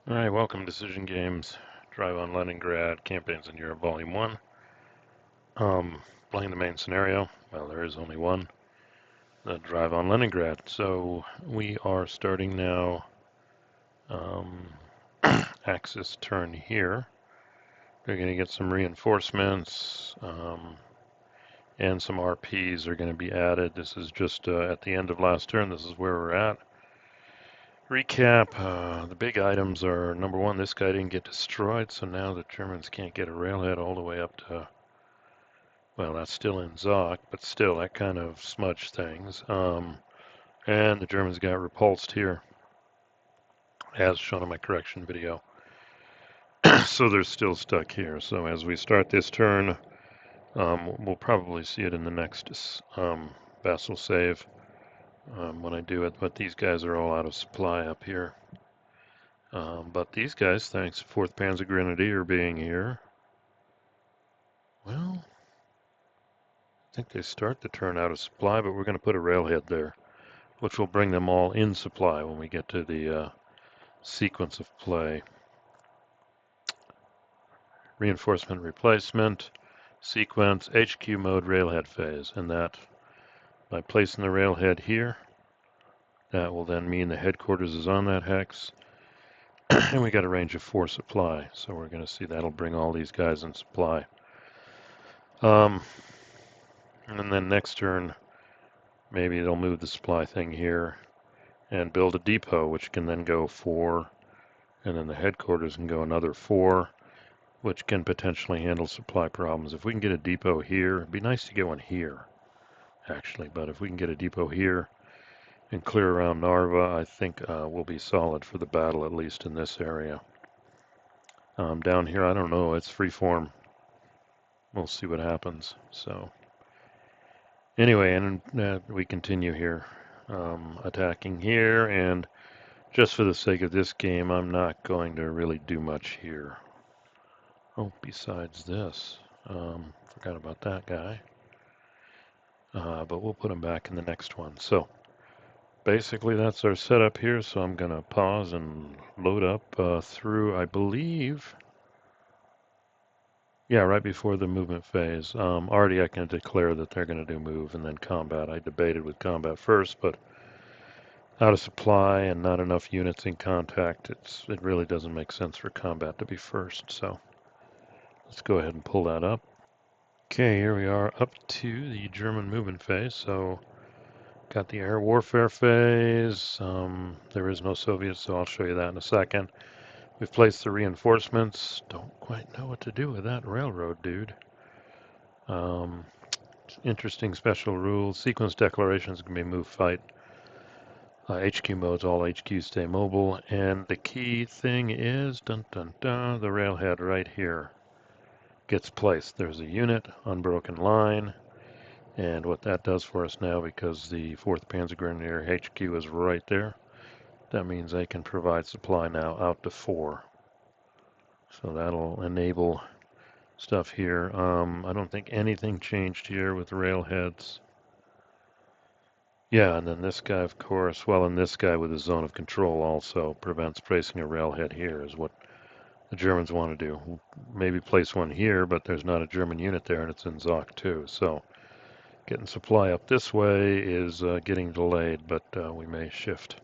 Alright, welcome Decision Games, Drive on Leningrad, Campaigns in Europe, Volume 1. Playing the main scenario, well there is only one, the Drive on Leningrad. So we are starting now, Axis turn here. We're going to get some reinforcements, and some RPs are going to be added. This is just at the end of last turn, this is where we're at. Recap, the big items are, number one, this guy didn't get destroyed, so now the Germans can't get a railhead all the way up to, well, that's still in Zoc, but still, that kind of smudged things. And the Germans got repulsed here, as shown in my correction video. So they're still stuck here. So as we start this turn, we'll probably see it in the next vassal save when I do it, but these guys are all out of supply up here. But these guys, thanks to 4th Panzer Grenadier being here, well, I think they start the turn out of supply, but we're going to put a railhead there, which will bring them all in supply when we get to the sequence of play. Reinforcement replacement, sequence, HQ mode, railhead phase, and that, by placing the railhead here, that will then mean the headquarters is on that hex, and we got a range of 4 supply, so we're going to see that'll bring all these guys in supply. And then next turn, maybe they'll move the supply thing here and build a depot, which can then go 4, and then the headquarters can go another 4, which can potentially handle supply problems. If we can get a depot here, it'd be nice to get one here, actually, but if we can get a depot here and clear around Narva, I think we'll be solid for the battle, at least in this area. Down here, I don't know, it's freeform. We'll see what happens. So anyway, and we continue here, attacking here, and just for the sake of this game, I'm not going to really do much here. Oh, besides this, forgot about that guy. But we'll put him back in the next one. So basically that's our setup here. So I'm going to pause and load up through, I believe, yeah, right before the movement phase. Already I can declare that they're going to do move and then combat. I debated with combat first, but out of supply and not enough units in contact, it really doesn't make sense for combat to be first. So let's go ahead and pull that up. Okay, here we are up to the German movement phase. So got the air warfare phase. There is no Soviets, so I'll show you that in a second. We've placed the reinforcements. Don't quite know what to do with that railroad, dude. Interesting special rules. Sequence declarations can be move fight. HQ modes, all HQs stay mobile. And the key thing is, dun dun dun, the railhead right here gets placed. There's a unit, unbroken line. And what that does for us now, because the 4th Panzer Grenadier HQ is right there, that means they can provide supply now out to 4. So that'll enable stuff here. I don't think anything changed here with railheads. Yeah, and then this guy, of course, well, and this guy with his zone of control also prevents placing a railhead here, is what the Germans want to do. Maybe place one here, but there's not a German unit there, and it's in Zoc too. So getting supply up this way is getting delayed, but we may shift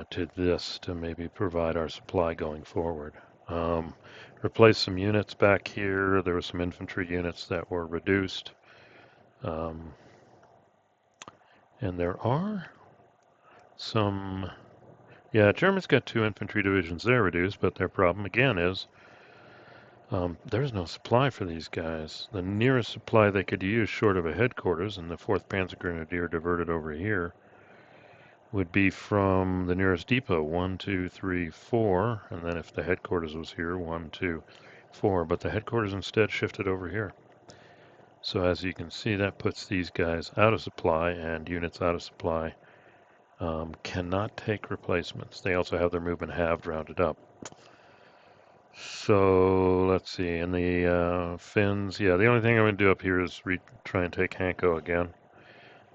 to this to maybe provide our supply going forward. Replace some units back here. There were some infantry units that were reduced. And there are some, yeah, Germans got 2 infantry divisions there reduced, but their problem again is there's no supply for these guys. The nearest supply they could use short of a headquarters, and the 4th Panzer Grenadier diverted over here, would be from the nearest depot, 1, 2, 3, 4, and then if the headquarters was here, 1, 2, 4, but the headquarters instead shifted over here. So as you can see, that puts these guys out of supply, and units out of supply cannot take replacements. They also have their movement halved, rounded up. So let's see, in the Finns, yeah, the only thing I'm going to do up here is try and take Hanko again.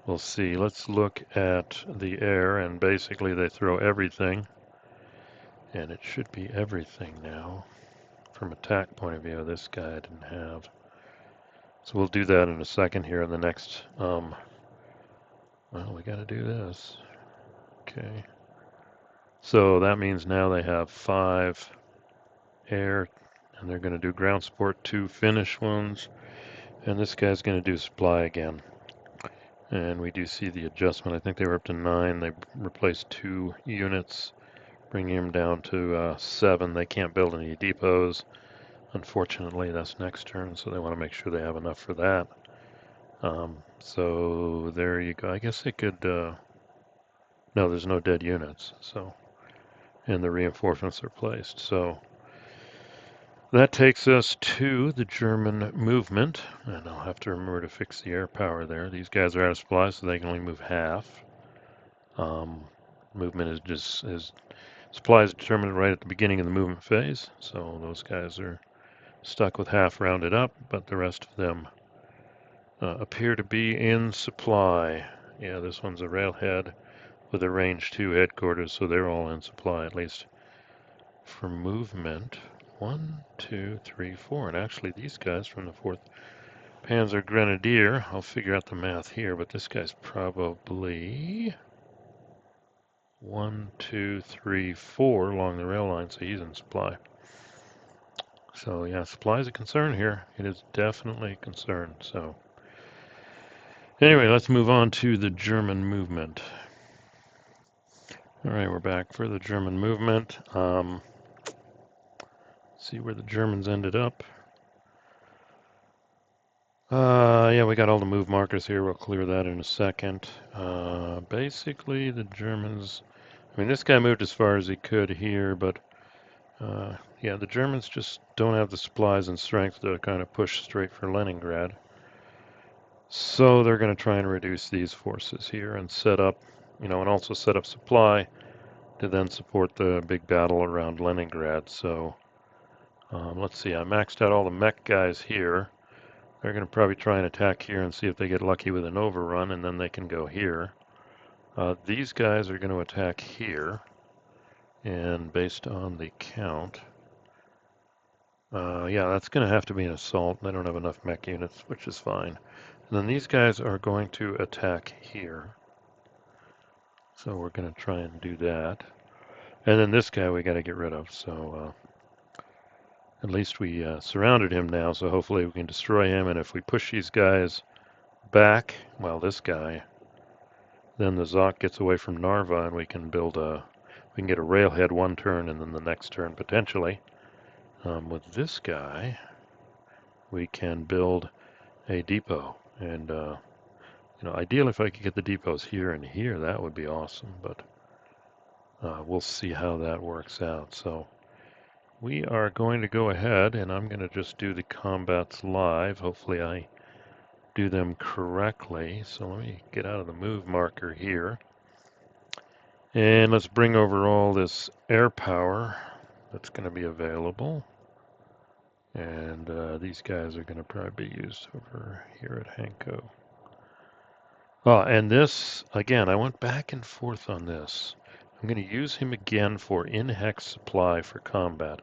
We'll see. Let's look at the air, and basically they throw everything. And it should be everything now. From attack point of view, this guy I didn't have. So we'll do that in a second here in the next, well, we gotta do this. Okay. So that means now they have 5 air, and they're gonna do ground support, 2 Finnish ones, and this guy's gonna do supply again. And we do see the adjustment. I think they were up to 9. They replaced 2 units, bringing them down to 7. They can't build any depots. Unfortunately, that's next turn, so they want to make sure they have enough for that. So there you go. I guess they could, no, there's no dead units, so, and the reinforcements are placed. So that takes us to the German movement, and I'll have to remember to fix the air power there. These guys are out of supply, so they can only move half. Movement is supply is determined right at the beginning of the movement phase, so those guys are stuck with half rounded up, but the rest of them appear to be in supply. Yeah, this one's a railhead with a range 2 headquarters, so they're all in supply, at least for movement. 1, 2, 3, 4, and actually these guys from the 4th Panzer Grenadier, I'll figure out the math here, but this guy's probably 1, 2, 3, 4 along the rail line, so he's in supply. So yeah, supply is a concern here. It is definitely a concern. So anyway, let's move on to the German movement. All right, we're back for the German movement. See where the Germans ended up. Yeah, we got all the move markers here. We'll clear that in a second. Basically, the Germans, I mean, this guy moved as far as he could here, but yeah, the Germans just don't have the supplies and strength to kind of push straight for Leningrad. So they're going to try and reduce these forces here and set up, and also set up supply to then support the big battle around Leningrad. So let's see, I maxed out all the mech guys here. They're going to probably try and attack here and see if they get lucky with an overrun, and then they can go here. These guys are going to attack here, and based on the count, yeah, that's going to have to be an assault. They don't have enough mech units, which is fine. And then these guys are going to attack here. So we're going to try and do that. And then this guy we got to get rid of. So at least we surrounded him now, so hopefully we can destroy him. And if we push these guys back, well, this guy, then the Zok gets away from Narva, and we can get a railhead one turn, and then the next turn potentially. With this guy, we can build a depot, and ideally if I could get the depots here and here, that would be awesome. But we'll see how that works out. So we are going to go ahead, and I'm going to just do the combats live. Hopefully I do them correctly. So let me get out of the move marker here. And let's bring over all this air power that's going to be available. And these guys are going to probably be used over here at Hanko. Oh, and this, again, I went back and forth on this. I'm going to use him again for in-hex supply for combat.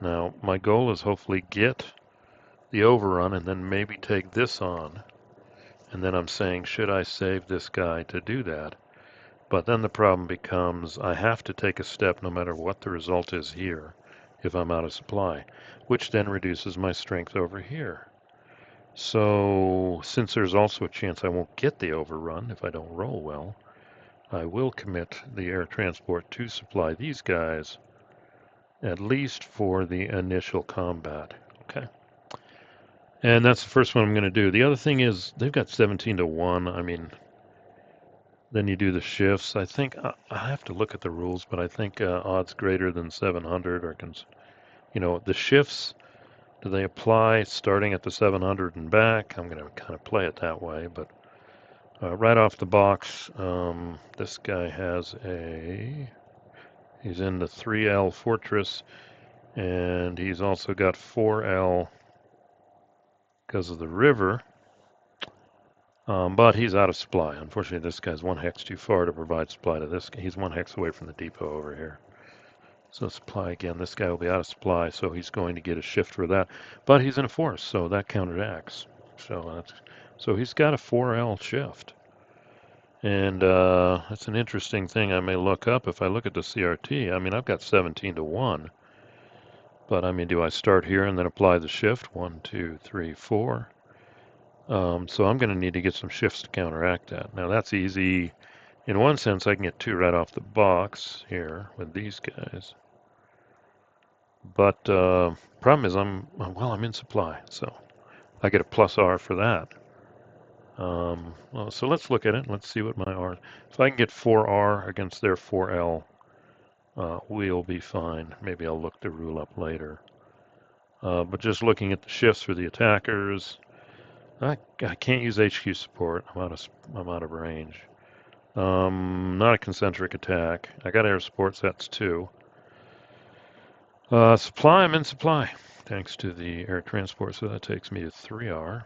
Now, my goal is hopefully get the overrun and then maybe take this on. And then I'm saying, should I save this guy to do that? But then the problem becomes I have to take a step no matter what the result is here if I'm out of supply, which then reduces my strength over here. So since there's also a chance I won't get the overrun if I don't roll well, I will commit the air transport to supply these guys, at least for the initial combat. Okay. And that's the first one I'm going to do. The other thing is they've got 17 to 1. I mean, then you do the shifts. I think I have to look at the rules, but I think odds greater than 700 are, the shifts, do they apply starting at the 700 and back? I'm going to kind of play it that way, but right off the box, this guy he's in the 3L Fortress, and he's also got 4L because of the river. But he's out of supply. Unfortunately, this guy's 1 hex too far to provide supply to this guy. He's 1 hex away from the depot over here. So supply again, this guy will be out of supply, so he's going to get a shift for that. But he's in a force, so that counteracts. So he's got a 4L shift. And that's an interesting thing I may look up if I look at the CRT. I mean, I've got 17 to 1. But I mean, do I start here and then apply the shift? 1, 2, 3, 4. So I'm going to need to get some shifts to counteract that. Now that's easy. In one sense, I can get 2 right off the box here with these guys. But problem is I'm in supply, so I get a plus R for that. Well, so let's look at it. Let's see what my R. If I can get 4R against their 4L, we'll be fine. Maybe I'll look the rule up later. But just looking at the shifts for the attackers, I can't use HQ support. I'm out of range. Not a concentric attack. I got air support, so that's 2. Supply, I'm in supply, thanks to the air transport, so that takes me to 3R.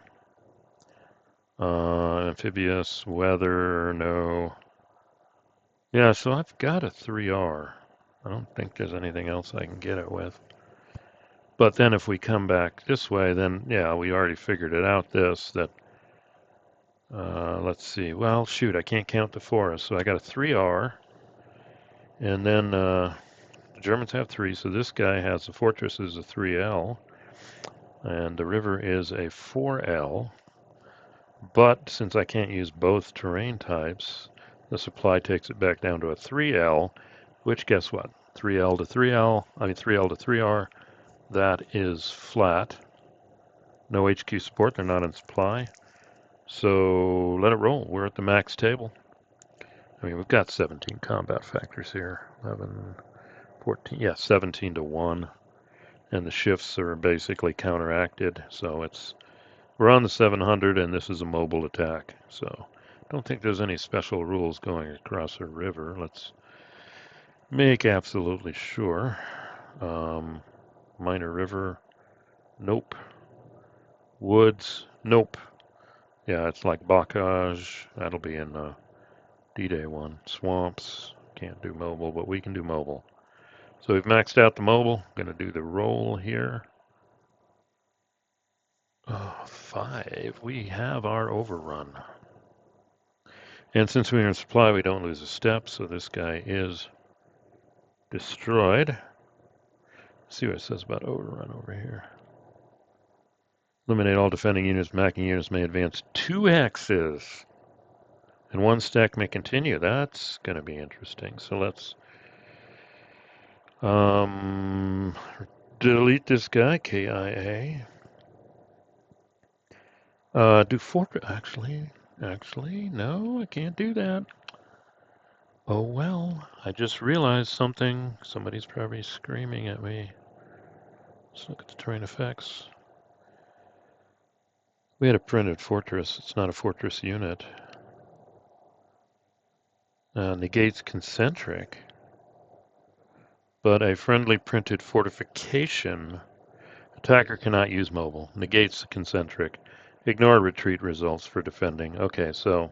Amphibious, weather, no. Yeah, so I've got a 3R. I don't think there's anything else I can get it with. But then if we come back this way, then yeah, we already figured it out that, let's see, well, shoot, I can't count the forest, so I got a 3R, and then the Germans have 3, so this guy has the fortress is a 3L, and the river is a 4L. But since I can't use both terrain types, the supply takes it back down to a 3L, which guess what? 3L to 3L, 3L to 3R, that is flat. No HQ support, they're not in supply. So let it roll. We're at the max table. I mean, we've got 17 combat factors here. 11, 14, yeah, 17 to 1. And the shifts are basically counteracted, so we're on the 700, and this is a mobile attack. So I don't think there's any special rules going across a river. Let's make absolutely sure. Minor river, nope. Woods, nope. Yeah, it's like Bocage. That'll be in D-Day 1. Swamps, can't do mobile, but we can do mobile. So we've maxed out the mobile. Going to do the roll here. 5. We have our overrun. And since we're in supply, we don't lose a step, so this guy is destroyed. Let's see what it says about overrun over here. Eliminate all defending units. Macking units may advance 2 hexes. And 1 stack may continue. That's going to be interesting. So let's delete this guy, KIA. Do fortress. Actually, no, I can't do that. Oh well, I just realized something. Somebody's probably screaming at me. Let's look at the terrain effects. We had a printed fortress. It's not a fortress unit. Negates concentric. But a friendly printed fortification. Attacker cannot use mobile. Negates concentric. Ignore retreat results for defending. Okay, so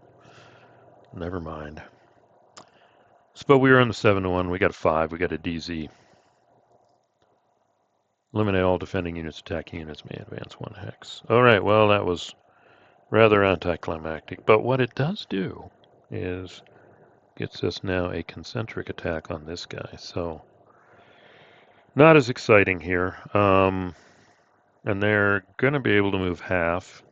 never mind. But we were on the 7 to 1. We got a 5. We got a DZ. Eliminate all defending units. Attacking units may advance 1 hex. All right, well, that was rather anticlimactic. But what it does do is gets us now a concentric attack on this guy. So not as exciting here. And they're going to be able to move half.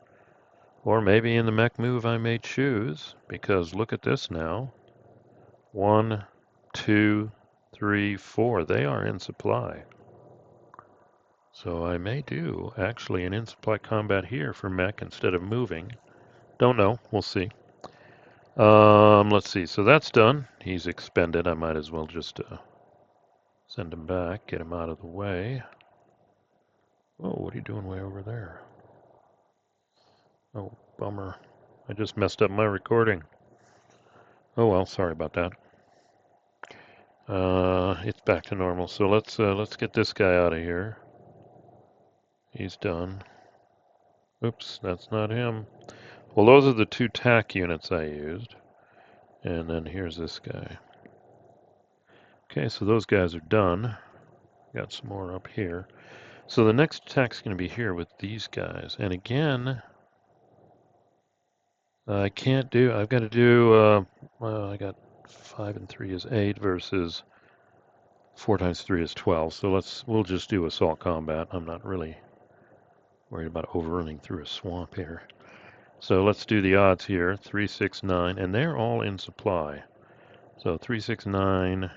Or maybe in the mech move I may choose, because look at this now. 1, 2, 3, 4. They are in supply. So I may do actually an in-supply combat here for mech instead of moving. Don't know. We'll see. Let's see. So that's done. He's expended. I might as well just send him back, get him out of the way. Oh, what are you doing way over there? Oh, bummer. I just messed up my recording. Oh well, sorry about that. It's back to normal. So let's get this guy out of here. He's done. Oops, that's not him. Well, those are the 2 TAC units I used. And then here's this guy. Okay, so those guys are done. Got some more up here. So the next attack's going to be here with these guys. And again, I can't do, I've got to do, well, I got 5 and 3 is 8 versus 4 times 3 is 12. So we'll just do assault combat. I'm not really worried about overrunning through a swamp here. So let's do the odds here. 3, 6, 9, and they're all in supply. So 3, 6, 9,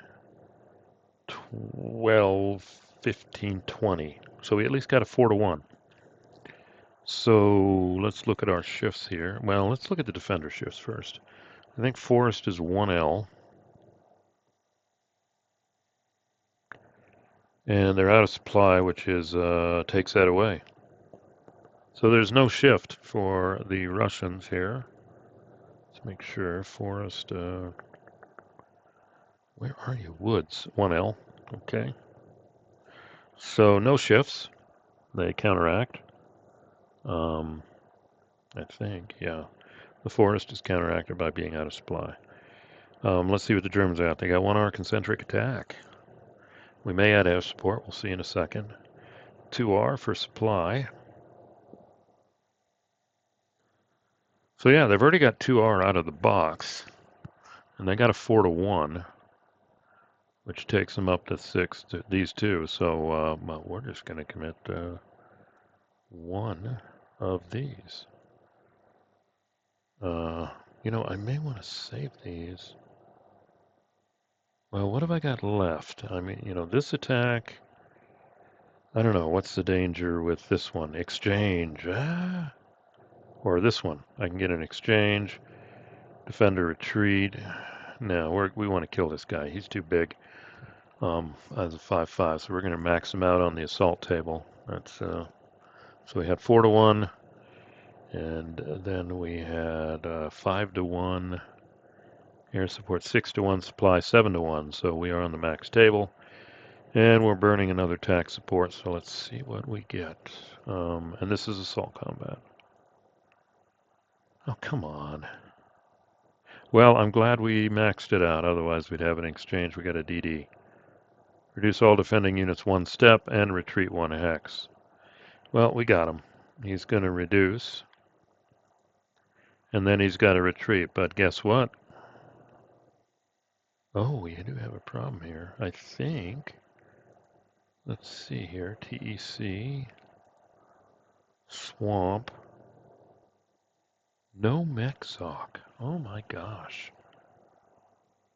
12, 15, 20. So we at least got a 4 to 1. So let's look at our shifts here. Well, let's look at the defender shifts first. I think forest is 1L. And they're out of supply, which is takes that away. So there's no shift for the Russians here. Let's make sure. Forest, where are you? Woods, 1L. Okay. So no shifts. They counteract. I think, yeah. The forest is counteracted by being out of supply. Let's see what the Germans got. They got 1R concentric attack. We may add air support. We'll see in a second. 2R for supply. So yeah, they've already got 2R out of the box. And they got a 4 to 1, which takes them up to 6 to these two. So well, we're just going to commit one of these. You know, I may want to save these. Well, what have I got left? I mean, you know, this attack, I don't know, what's the danger with this one? Exchange. Or this one. I can get an exchange. Defender retreat. No, we want to kill this guy. He's too big. As a 5/5, so we're going to max him out on the assault table. That's so we had 4 to 1, and then we had 5 to 1 air support, 6 to 1 supply, 7 to 1. So we are on the max table, and we're burning another tac support. So let's see what we get. And this is assault combat. Oh, come on. Well, I'm glad we maxed it out. Otherwise, we'd have an exchange. We got a DD. Reduce all defending units 1 step and retreat 1 hex. Well, we got him. He's going to reduce. And then he's got to retreat. But guess what? Oh, we do have a problem here. I think. Let's see here. TEC. Swamp. No Mexoc. Oh my gosh.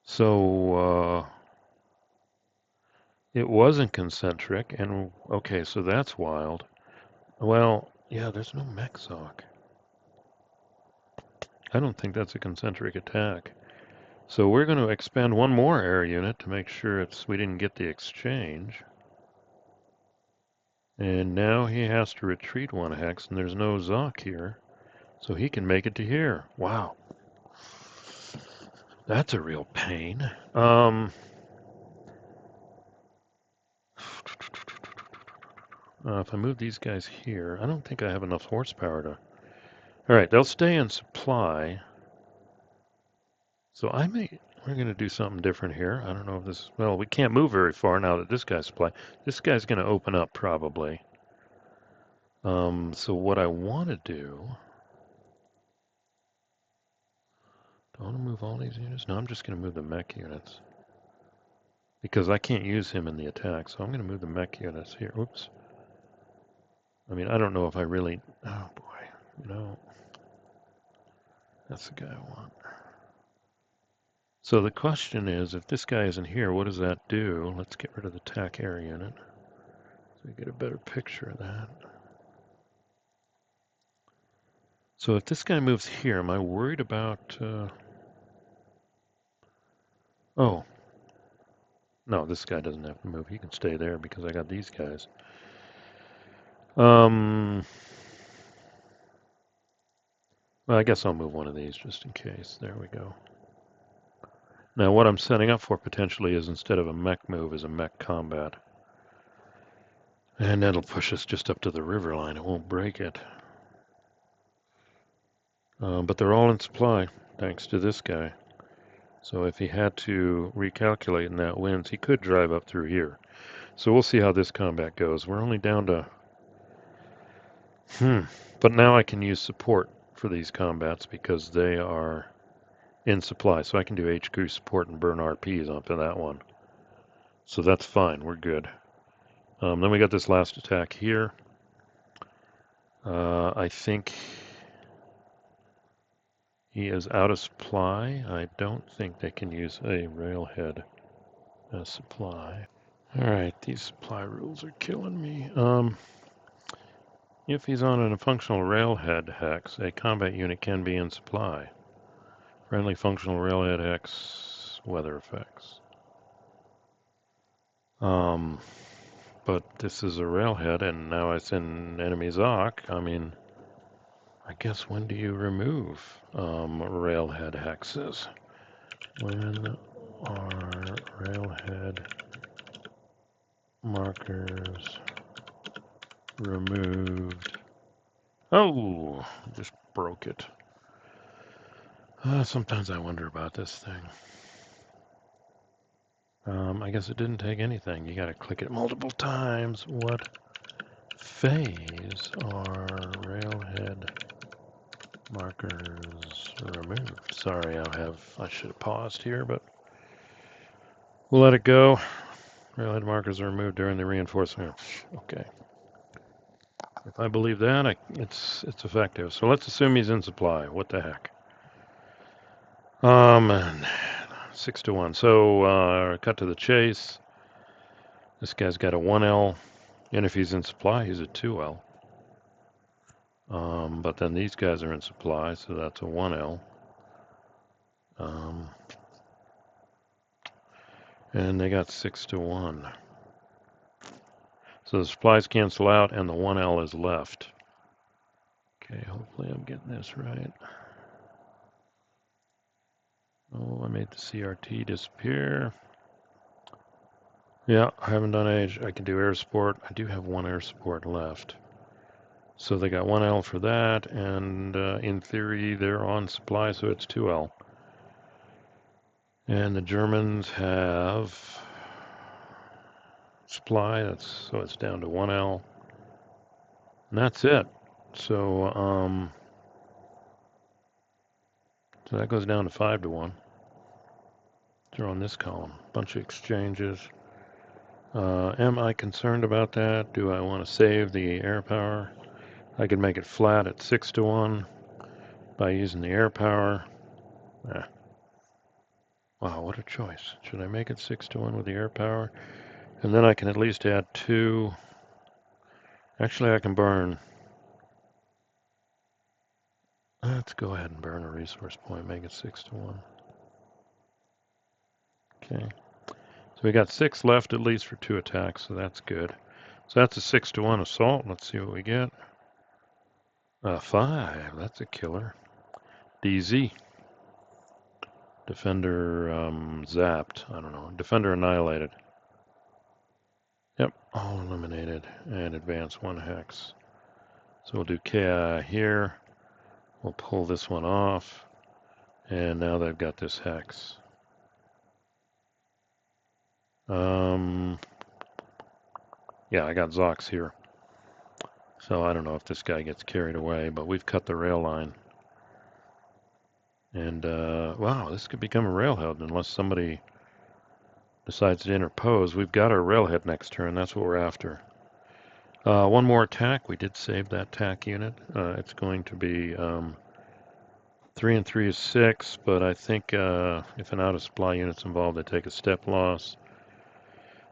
So, it wasn't concentric. And, okay, so that's wild. Well, yeah, there's no Mexoc. I don't think that's a concentric attack. So we're going to expand one more air unit to make sure we didn't get the exchange. And now he has to retreat 1 hex, and there's no Zoc here. So he can make it to here. Wow. That's a real pain. If I move these guys here, I don't think I have enough horsepower to... All right, they'll stay in supply. So we're going to do something different here. I don't know if this, well, we can't move very far now that this guy's supply. This guy's going to open up probably. So what I want to do, I want to move all these units. No, I'm just going to move the mech units because I can't use him in the attack. So I'm going to move the mech units here. Oops. I mean, I don't know if I really, oh boy, you know, that's the guy I want. So the question is, if this guy isn't here, what does that do? Let's get rid of the TAC air unit so we get a better picture of that. So if this guy moves here, am I worried about... Oh. No, this guy doesn't have to move. He can stay there because I got these guys. Well, I guess I'll move one of these just in case. There we go. Now what I'm setting up for potentially is instead of a mech move is a mech combat. And that'll push us just up to the river line. It won't break it. But they're all in supply, thanks to this guy. So if he had to recalculate in that winds, he could drive up through here. So we'll see how this combat goes. We're only down to... But now I can use support for these combats because they are in supply. So I can do HQ support and burn RPs onto that one. So that's fine. We're good. Then we got this last attack here. I think he is out of supply. I don't think they can use a railhead as supply. Alright, these supply rules are killing me. If he's on a functional railhead hex, a combat unit can be in supply. Friendly functional railhead hex, weather effects. But this is a railhead, and now it's in enemy Zoc. I mean, I guess when do you remove railhead hexes? When are railhead markers removed? Oh, just broke it. Sometimes I wonder about this thing. I guess it didn't take anything. You gotta click it multiple times. What phase are railhead markers removed? Sorry, I should have paused here, but we'll let it go. Railhead markers are removed during the reinforcement. Okay. If I believe that, it's effective. So let's assume he's in supply. What the heck? And 6-1. So cut to the chase. This guy's got a 1L, and if he's in supply, he's a 2L. But then these guys are in supply, so that's a 1L. And they got 6-1. So the supplies cancel out, and the 1L is left. Okay, hopefully I'm getting this right. Oh, I made the CRT disappear. Yeah, I haven't done age. I can do air support. I do have one air support left. So they got 1L for that, and in theory they're on supply, so it's 2L. And the Germans have supply, so it's down to 1L. And that's it. So so that goes down to 5-1. They're on this column. Bunch of exchanges. Am I concerned about that? Do I want to save the air power? I could make it flat at 6-1 by using the air power. Wow, what a choice. Should I make it 6-1 with the air power? And then I can at least add 2. Actually, I can burn. Let's go ahead and burn a resource point, make it 6-1. Okay. So we got 6 left at least for 2 attacks, so that's good. So that's a 6-1 assault. Let's see what we get. 5. That's a killer. DZ. Defender zapped. I don't know. Defender annihilated. Yep, all eliminated. And advance 1 hex. So we'll do KI here. We'll pull this one off. And now they've got this hex. Yeah, I got Zox here. So I don't know if this guy gets carried away, but we've cut the rail line. And, wow, this could become a railhead unless somebody decides to interpose. We've got our railhead next turn. That's what we're after. One more attack. We did save that attack unit. It's going to be 3 and 3 is 6, but I think if an out-of-supply unit's involved, they take a step loss.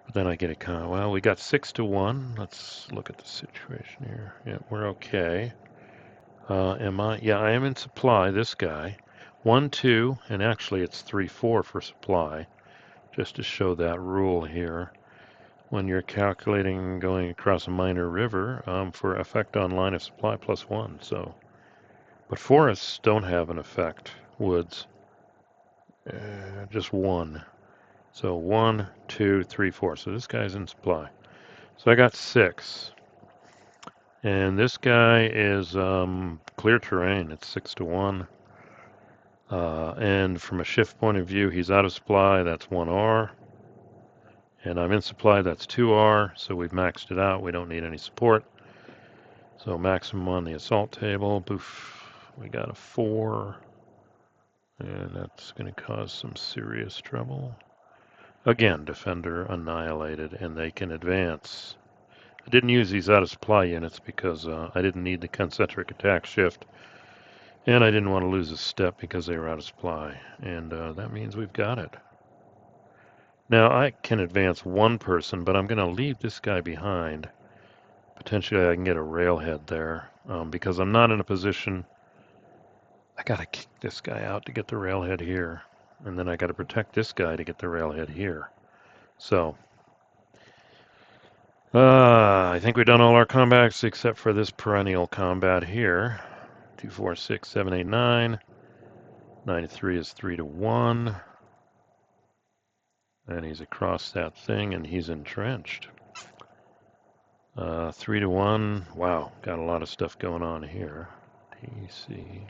But then I get it well, we got 6-1. Let's look at the situation here. Yeah, we're okay. Am I? Yeah, I am in supply, this guy. 1-2, and actually it's 3-4 for supply, just to show that rule here. When you're calculating going across a minor river for effect on line of supply +1. So, but forests don't have an effect. Woods, just 1. So 1, 2, 3, 4. So this guy's in supply. So I got 6. And this guy is clear terrain. It's 6-1. And from a shift point of view, he's out of supply. That's 1R. And I'm in supply, that's 2R, so we've maxed it out. We don't need any support. So maximum on the assault table, poof, we got a 4. And that's going to cause some serious trouble. Again, defender annihilated, and they can advance. I didn't use these out of supply units because I didn't need the concentric attack shift. And I didn't want to lose a step because they were out of supply. And that means we've got it. Now I can advance one person, but I'm going to leave this guy behind. Potentially I can get a railhead there because I'm not in a position. I got to kick this guy out to get the railhead here. And then I got to protect this guy to get the railhead here. So I think we've done all our combats except for this perennial combat here. 2, 4, 6, 7, 8, 9. 9 to 3 is 3 to 1. And he's across that thing and he's entrenched. 3 to 1. Wow, got a lot of stuff going on here. TC.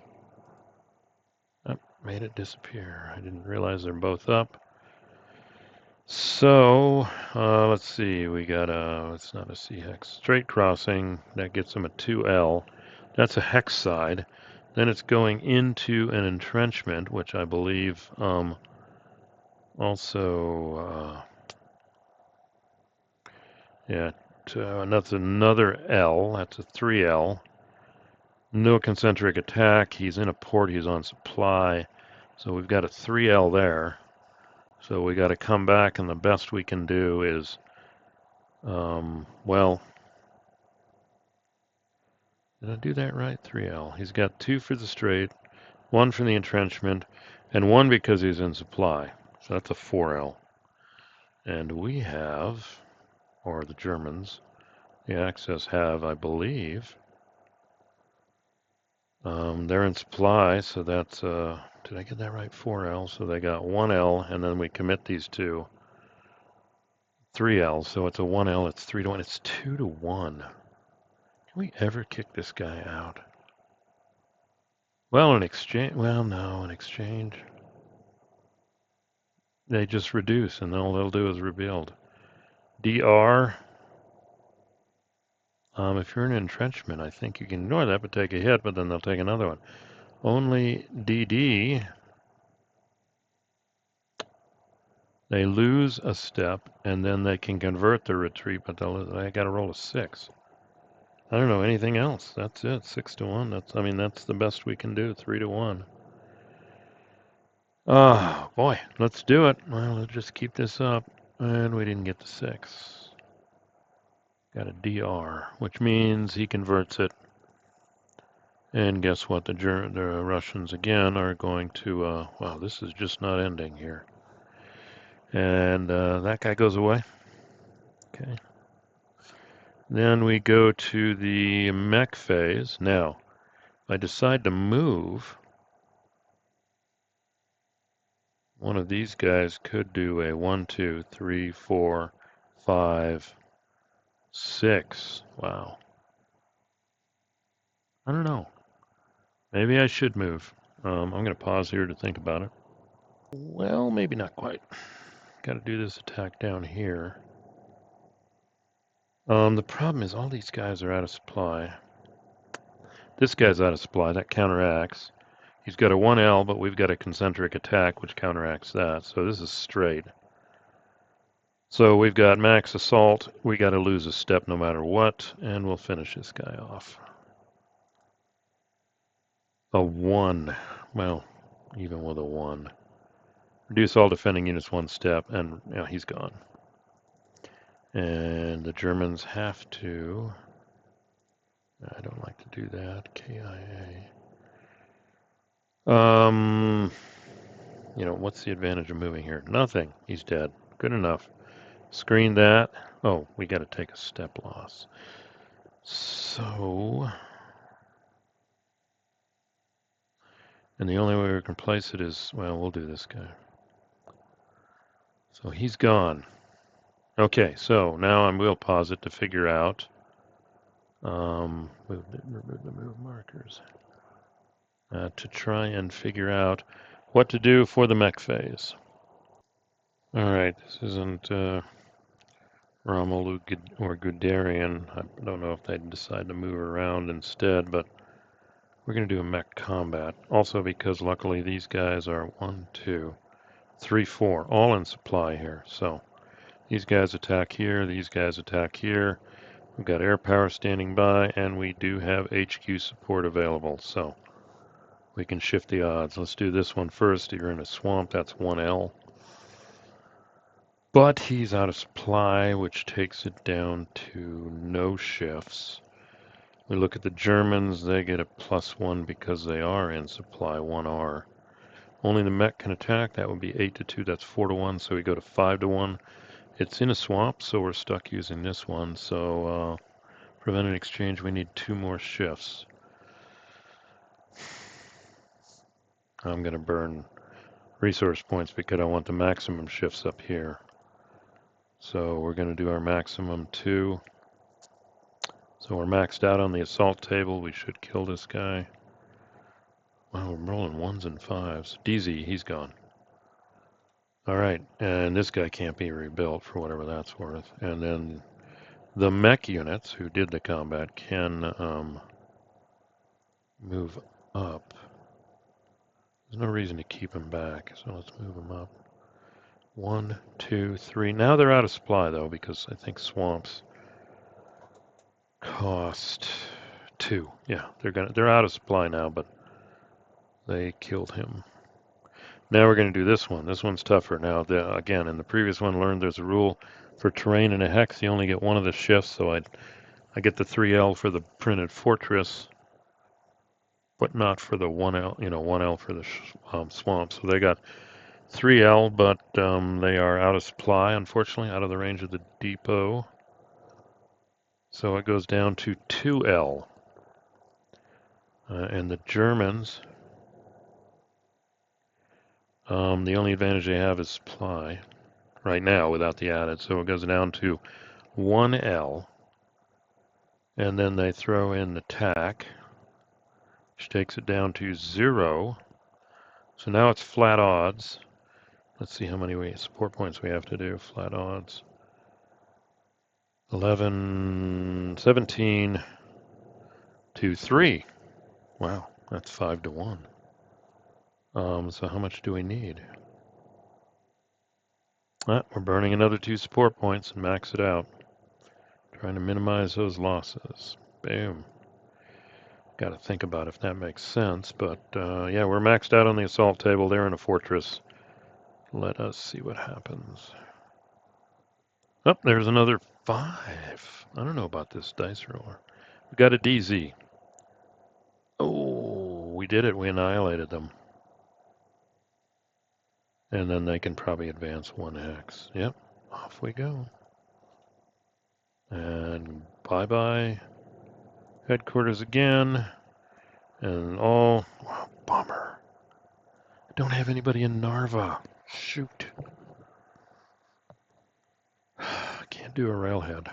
Oh, made it disappear. I didn't realize they're both up. So, let's see. We got it's not a C hex. Straight crossing. That gets them a 2L. That's a hex side. Then it's going into an entrenchment, which I believe also, yeah, that's another L. That's a 3L. No concentric attack. He's in a port. He's on supply. So we've got a 3L there. So we got to come back, and the best we can do is, well, did I do that right? 3L. He's got 2 for the straight, 1 for the entrenchment, and 1 because he's in supply. So that's a 4L. And we have, or the Germans, the Axis have, I believe, they're in supply, so that's, did I get that right? 4L, so they got 1L, and then we commit these two. 3L, so it's a 1L, it's 3 to 1, it's 2 to 1. Can we ever kick this guy out? Well, in exchange, well, no, in exchange, they just reduce, and all they'll do is rebuild. DR, if you're in entrenchment, I think you can ignore that, but take a hit, but then they'll take another one. Only DD, they lose a step, and then they can convert the retreat, but they got to roll a 6. I don't know anything else. That's it. 6 to 1. That's the best we can do. 3 to 1. Oh boy, let's do it. Well, let's just keep this up, and we didn't get the 6. Got a DR, which means he converts it. And guess what? The Russians again are going to. Wow, this is just not ending here. And that guy goes away. Okay. Then we go to the mech phase. Now, if I decide to move, one of these guys could do a 1, 2, 3, 4, 5, 6. Wow. I don't know. Maybe I should move. I'm going to pause here to think about it. Well, maybe not quite. Got to do this attack down here. The problem is all these guys are out of supply. This guy's out of supply. That counteracts. He's got a 1L, but we've got a concentric attack, which counteracts that. So this is straight. So we've got max assault. We got to lose a step no matter what, and we'll finish this guy off. A 1. Well, even with a 1. Reduce all defending units 1 step, and he's gone. And the Germans have to. I don't like to do that. KIA. What's the advantage of moving here? Nothing. He's dead. Good enough. Screen that. Oh, we got to take a step loss. So, and the only way we can place it is, well, we'll do this guy. So he's gone. Okay, so now I will pause it to figure out. Remove markers. To try and figure out what to do for the mech phase. All right, this isn't Rommel or Guderian. I don't know if they'd decide to move around instead, but we're going to do a mech combat. Also because luckily these guys are 1, 2, 3, 4, all in supply here. So these guys attack here, these guys attack here. We've got air power standing by, and we do have HQ support available. So we can shift the odds. Let's do this one first. You're in a swamp, that's 1L. But he's out of supply, which takes it down to no shifts. We look at the Germans, they get a +1 because they are in supply, 1R. Only the mech can attack, that would be 8 to 2, that's 4 to 1, so we go to 5 to 1. It's in a swamp, so we're stuck using this one, so prevent an exchange, we need 2 more shifts. I'm going to burn resource points because I want the maximum shifts up here. So we're going to do our maximum 2. So we're maxed out on the assault table. We should kill this guy. Wow, we're rolling 1s and 5s. DZ, he's gone. Alright, and this guy can't be rebuilt for whatever that's worth. And then the mech units who did the combat can move up. There's no reason to keep them back, so let's move them up. 1, 2, 3. Now they're out of supply though, because I think swamps cost 2. Yeah, they're out of supply now, but they killed him. Now we're going to do this one. This one's tougher. Now, again, in the previous one, learned there's a rule for terrain in a hex. You only get one of the shifts, so I get the 3L for the printed fortress, but not for the 1L. 1L for the swamp. So they got 3L, but they are out of supply, unfortunately, out of the range of the depot. So it goes down to 2L. And the Germans, the only advantage they have is supply right now without the added. So it goes down to 1L. And then they throw in the tack, which takes it down to 0. So now it's flat odds. Let's see how many support points we have to do. Flat odds. 11, 17 to 3. Wow, that's 5 to 1. So how much do we need? We're burning another 2 support points and max it out. Trying to minimize those losses. Boom. Got to think about if that makes sense, but yeah, we're maxed out on the assault table. They're in a fortress. Let us see what happens. Oh, there's another 5. I don't know about this dice roller. We got a DZ. Oh, we did it. We annihilated them. And then they can probably advance 1 hex. Yep, off we go. And bye-bye. Headquarters again. And wow, bummer. I don't have anybody in Narva. Shoot. I can't do a railhead.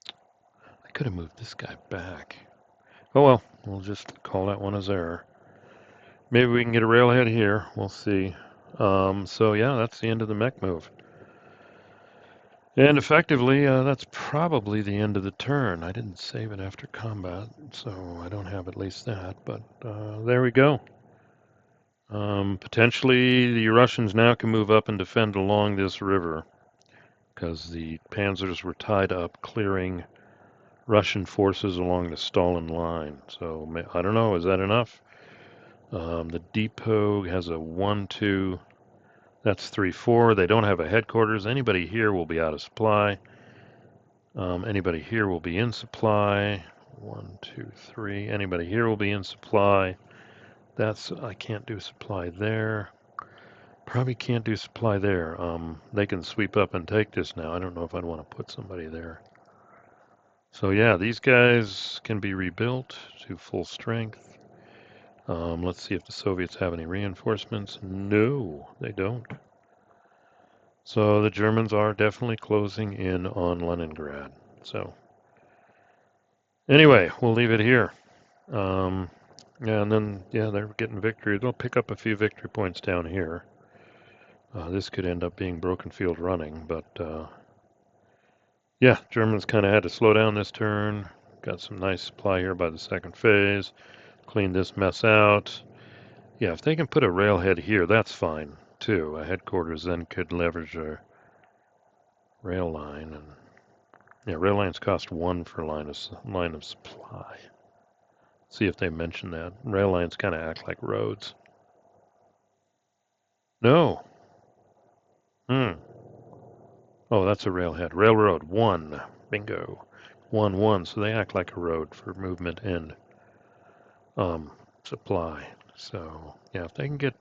I could have moved this guy back. Oh well, we'll just call that one as error. Maybe we can get a railhead here. We'll see. So yeah, that's the end of the mech move. And effectively, that's probably the end of the turn. I didn't save it after combat, so I don't have at least that. But there we go. Potentially, the Russians now can move up and defend along this river because the panzers were tied up clearing Russian forces along the Stalin line. So I don't know, is that enough? The depot has a 1, 2, that's 3, 4. They don't have a headquarters. Anybody here will be out of supply. Anybody here will be in supply. 1, 2, 3. Anybody here will be in supply. I can't do supply there. Probably can't do supply there. They can sweep up and take this now. I don't know if I'd want to put somebody there. So yeah, these guys can be rebuilt to full strength. Let's see if the Soviets have any reinforcements. No, they don't. So the Germans are definitely closing in on Leningrad. So anyway, we'll leave it here. Yeah, and then, yeah, they're getting victory. They'll pick up a few victory points down here. This could end up being broken field running, but yeah, Germans kind of had to slow down this turn. Got some nice supply here by the second phase. Clean this mess out. Yeah, if they can put a railhead here, that's fine too. A headquarters then could leverage a rail line, and yeah, rail lines cost 1 for line of supply. See if they mention that. Rail lines kind of act like roads. No. Hmm. Oh, that's a railhead. Railroad 1. Bingo. 1 1. So they act like a road for movement and supply. So yeah, if they can get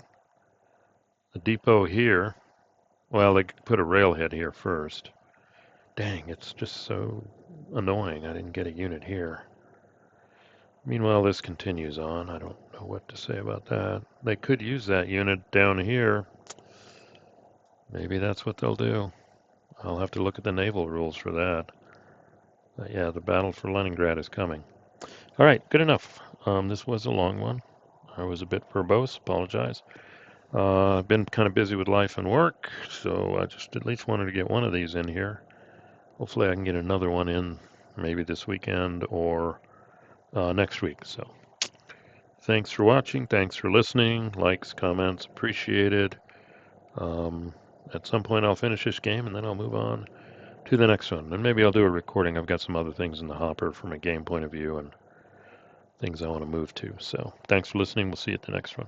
a depot here, well, they could put a railhead here first. Dang, it's just so annoying. I didn't get a unit here. Meanwhile, this continues on. I don't know what to say about that. They could use that unit down here. Maybe that's what they'll do. I'll have to look at the naval rules for that. Yeah, the battle for Leningrad is coming. All right, good enough. This was a long one. I was a bit verbose. Apologize. I've been kind of busy with life and work, so I just at least wanted to get one of these in here. Hopefully I can get another one in maybe this weekend or next week. So thanks for watching. Thanks for listening. Likes, comments, appreciated. At some point I'll finish this game and then I'll move on to the next one. And maybe I'll do a recording. I've got some other things in the hopper from a game point of view and things I want to move to. So thanks for listening. We'll see you at the next one.